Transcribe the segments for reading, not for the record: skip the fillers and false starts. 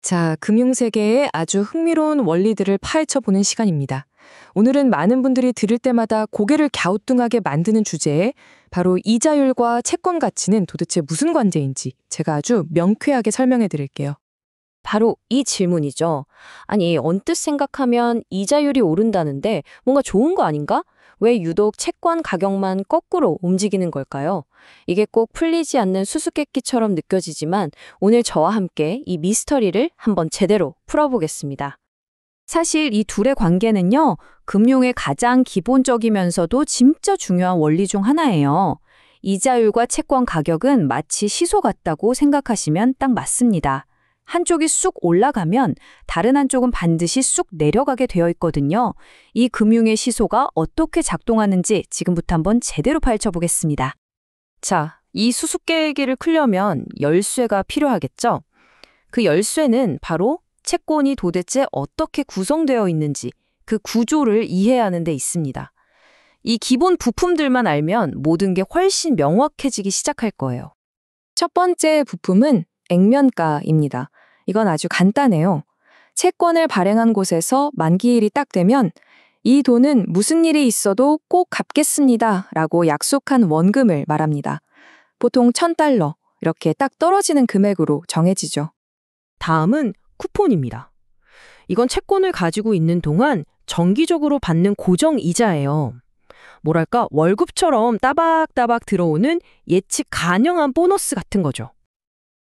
자, 금융세계의 아주 흥미로운 원리들을 파헤쳐보는 시간입니다. 오늘은 많은 분들이 들을 때마다 고개를 갸우뚱하게 만드는 주제에 바로 이자율과 채권 가치는 도대체 무슨 관계인지 제가 아주 명쾌하게 설명해 드릴게요. 바로 이 질문이죠. 아니, 언뜻 생각하면 이자율이 오른다는데 뭔가 좋은 거 아닌가? 왜 유독 채권 가격만 거꾸로 움직이는 걸까요? 이게 꼭 풀리지 않는 수수께끼처럼 느껴지지만 오늘 저와 함께 이 미스터리를 한번 제대로 풀어보겠습니다. 사실 이 둘의 관계는요, 금융의 가장 기본적이면서도 진짜 중요한 원리 중 하나예요. 이자율과 채권 가격은 마치 시소 같다고 생각하시면 딱 맞습니다. 한쪽이 쑥 올라가면 다른 한쪽은 반드시 쑥 내려가게 되어 있거든요. 이 금융의 시소가 어떻게 작동하는지 지금부터 한번 제대로 파헤쳐 보겠습니다. 자, 이 수수께끼를 풀려면 열쇠가 필요하겠죠? 그 열쇠는 바로 채권이 도대체 어떻게 구성되어 있는지 그 구조를 이해하는 데 있습니다. 이 기본 부품들만 알면 모든 게 훨씬 명확해지기 시작할 거예요. 첫 번째 부품은 액면가입니다. 이건 아주 간단해요. 채권을 발행한 곳에서 만기일이 딱 되면 이 돈은 무슨 일이 있어도 꼭 갚겠습니다 라고 약속한 원금을 말합니다. 보통 $1,000 이렇게 딱 떨어지는 금액으로 정해지죠. 다음은 쿠폰입니다. 이건 채권을 가지고 있는 동안 정기적으로 받는 고정 이자예요. 뭐랄까, 월급처럼 따박따박 들어오는 예측 가능한 보너스 같은 거죠.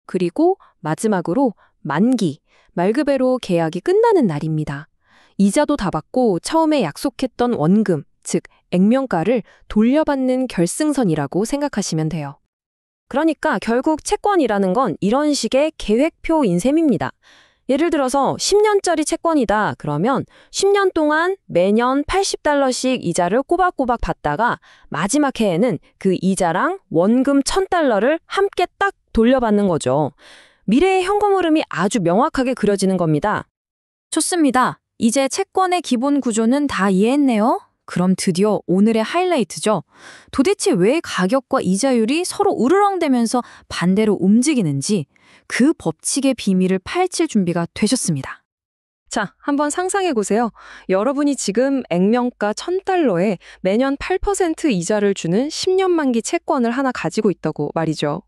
그리고 마지막으로 만기, 말 그대로 계약이 끝나는 날입니다. 이자도 다 받고 처음에 약속했던 원금, 즉 액면가를 돌려받는 결승선이라고 생각하시면 돼요. 그러니까 결국 채권이라는 건 이런 식의 계획표인 셈입니다. 예를 들어서 10년짜리 채권이다 그러면 10년 동안 매년 $80씩 이자를 꼬박꼬박 받다가 마지막 해에는 그 이자랑 원금 $1,000를 함께 딱 돌려받는 거죠. 미래의 현금 흐름이 아주 명확하게 그려지는 겁니다. 좋습니다. 이제 채권의 기본 구조는 다 이해했네요. 그럼 드디어 오늘의 하이라이트죠. 도대체 왜 가격과 이자율이 서로 우르렁대면서 반대로 움직이는지 그 법칙의 비밀을 파헤칠 준비가 되셨습니다. 자, 한번 상상해 보세요. 여러분이 지금 액면가 $1,000에 매년 8% 이자를 주는 10년 만기 채권을 하나 가지고 있다고 말이죠.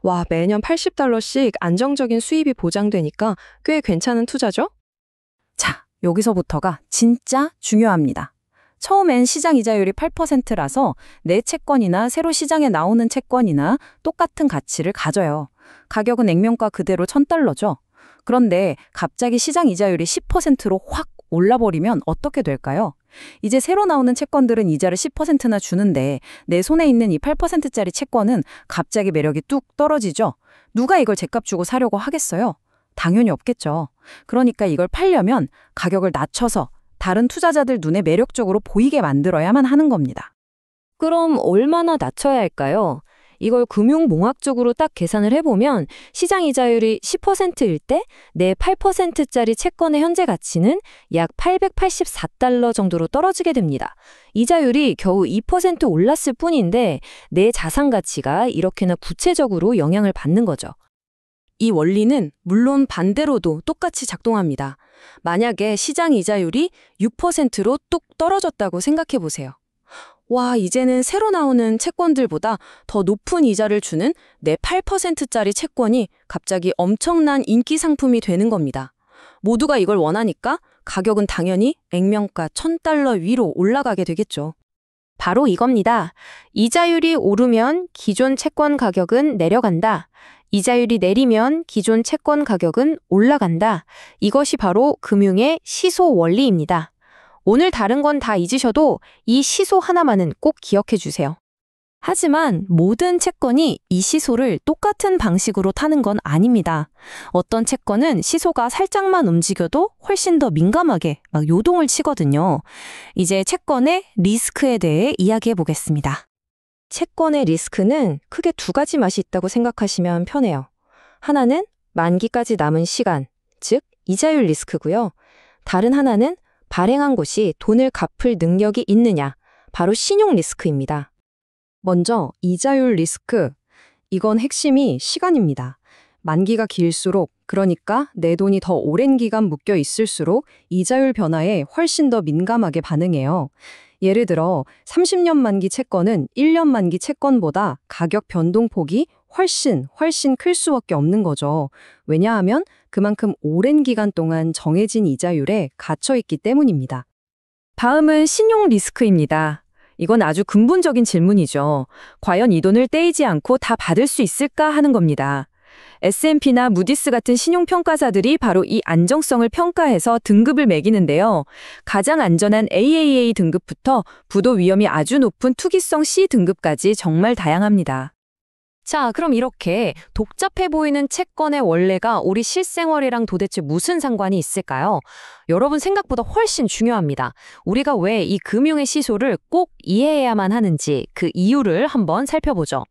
와, 매년 $80씩 안정적인 수입이 보장되니까 꽤 괜찮은 투자죠? 자, 여기서부터가 진짜 중요합니다. 처음엔 시장 이자율이 8%라서 내 채권이나 새로 시장에 나오는 채권이나 똑같은 가치를 가져요. 가격은 액면가 그대로 $1,000죠. 그런데 갑자기 시장 이자율이 10%로 확 올라버리면 어떻게 될까요? 이제 새로 나오는 채권들은 이자를 10%나 주는데 내 손에 있는 이 8%짜리 채권은 갑자기 매력이 뚝 떨어지죠. 누가 이걸 제값 주고 사려고 하겠어요? 당연히 없겠죠. 그러니까 이걸 팔려면 가격을 낮춰서 다른 투자자들 눈에 매력적으로 보이게 만들어야만 하는 겁니다. 그럼 얼마나 낮춰야 할까요? 이걸 금융공학적으로 딱 계산을 해보면 시장 이자율이 10%일 때 내 8%짜리 채권의 현재 가치는 약 $884 정도로 떨어지게 됩니다. 이자율이 겨우 2% 올랐을 뿐인데 내 자산 가치가 이렇게나 구체적으로 영향을 받는 거죠. 이 원리는 물론 반대로도 똑같이 작동합니다. 만약에 시장 이자율이 6%로 뚝 떨어졌다고 생각해 보세요. 와, 이제는 새로 나오는 채권들보다 더 높은 이자를 주는 내 8%짜리 채권이 갑자기 엄청난 인기 상품이 되는 겁니다. 모두가 이걸 원하니까 가격은 당연히 액면가 $1,000 위로 올라가게 되겠죠. 바로 이겁니다. 이자율이 오르면 기존 채권 가격은 내려간다. 이자율이 내리면 기존 채권 가격은 올라간다. 이것이 바로 금융의 시소 원리입니다. 오늘 다른 건 다 잊으셔도 이 시소 하나만은 꼭 기억해 주세요. 하지만 모든 채권이 이 시소를 똑같은 방식으로 타는 건 아닙니다. 어떤 채권은 시소가 살짝만 움직여도 훨씬 더 민감하게 막 요동을 치거든요. 이제 채권의 리스크에 대해 이야기해 보겠습니다. 채권의 리스크는 크게 두 가지 맛이 있다고 생각하시면 편해요. 하나는 만기까지 남은 시간, 즉 이자율 리스크고요. 다른 하나는 발행한 곳이 돈을 갚을 능력이 있느냐, 바로 신용 리스크입니다. 먼저 이자율 리스크, 이건 핵심이 시간입니다. 만기가 길수록, 그러니까 내 돈이 더 오랜 기간 묶여 있을수록 이자율 변화에 훨씬 더 민감하게 반응해요. 예를 들어 30년 만기 채권은 1년 만기 채권보다 가격 변동폭이 훨씬 클 수밖에 없는 거죠. 왜냐하면 그만큼 오랜 기간 동안 정해진 이자율에 갇혀 있기 때문입니다. 다음은 신용 리스크입니다. 이건 아주 근본적인 질문이죠. 과연 이 돈을 떼이지 않고 다 받을 수 있을까 하는 겁니다. S&P나 무디스 같은 신용평가사들이 바로 이 안정성을 평가해서 등급을 매기는데요. 가장 안전한 AAA 등급부터 부도 위험이 아주 높은 투기성 C 등급까지 정말 다양합니다. 자, 그럼 이렇게 복잡해 보이는 채권의 원래가 우리 실생활이랑 도대체 무슨 상관이 있을까요? 여러분 생각보다 훨씬 중요합니다. 우리가 왜 이 금융의 시소를 꼭 이해해야만 하는지 그 이유를 한번 살펴보죠.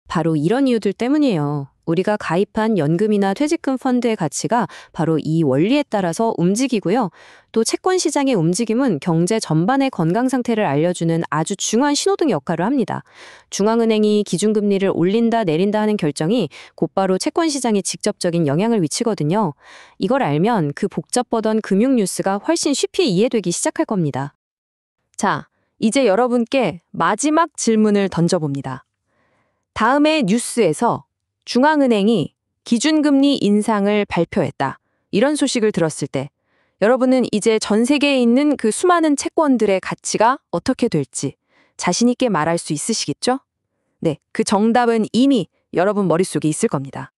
바로 이런 이유들 때문이에요. 우리가 가입한 연금이나 퇴직금 펀드의 가치가 바로 이 원리에 따라서 움직이고요. 또 채권 시장의 움직임은 경제 전반의 건강 상태를 알려주는 아주 중요한 신호등 역할을 합니다. 중앙은행이 기준금리를 올린다 내린다 하는 결정이 곧바로 채권 시장에 직접적인 영향을 미치거든요. 이걸 알면 그 복잡하던 금융 뉴스가 훨씬 쉽게 이해되기 시작할 겁니다. 자, 이제 여러분께 마지막 질문을 던져봅니다. 다음의 뉴스에서 중앙은행이 기준금리 인상을 발표했다. 이런 소식을 들었을 때 여러분은 이제 전 세계에 있는 그 수많은 채권들의 가치가 어떻게 될지 자신 있게 말할 수 있으시겠죠? 네, 그 정답은 이미 여러분 머릿속에 있을 겁니다.